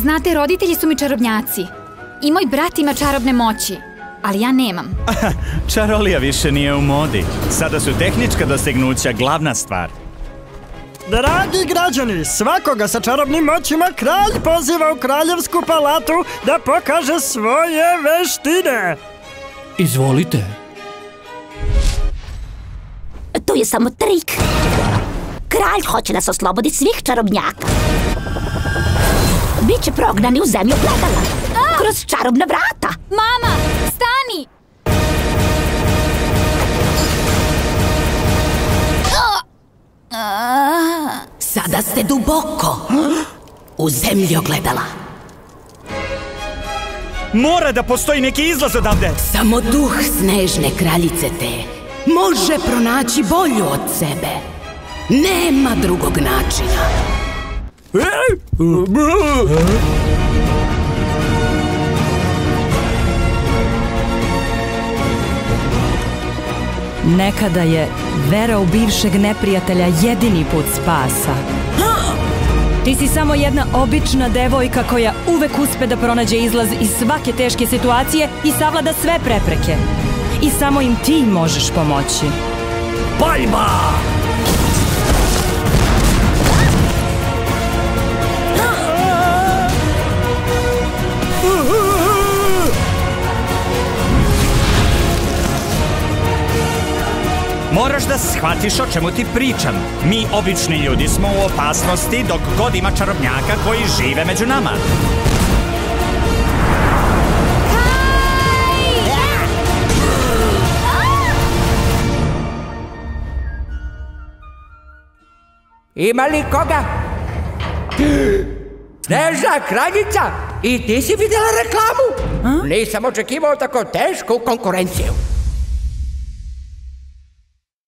Znate, roditelji su mi čarobnjaci. I moj brat ima čarobne moći, ali ja nemam. Čarolija više nije u modi. Sada su tehnička dostignuća glavna stvar. Dragi građani, svakoga sa čarobnim moćima kralj poziva u kraljevsku palatu da pokaže svoje veštine. Izvolite. To je samo trik. Kralj hoće da se oslobodi svih čarobnjaka. Biće prognani u zemlju Ogledala. Kroz čarobna vrata. Mama, stani! Sada ste duboko u zemlji Ogledala. Mora da postoji neki izlaz odavde! Samo duh snežne kraljice te može pronaći bolju od sebe. Nema drugog načina. Nekada je vera u bivšeg neprijatelja jedini put spasa. Ti si samo jedna obična devojka koja uvek uspe da pronađe izlaz iz svake teške situacije i savlada sve prepreke. I samo im ti možeš pomoći. Paljba! Moraš da shvatiš o čemu ti pričam. Mi, obični ljudi, smo u opasnosti dok god ima čarobnjaka koji žive među nama. Ima li koga? Snežna kraljica? I ti si vidjela reklamu? Nisam očekivao tako tešku konkurenciju.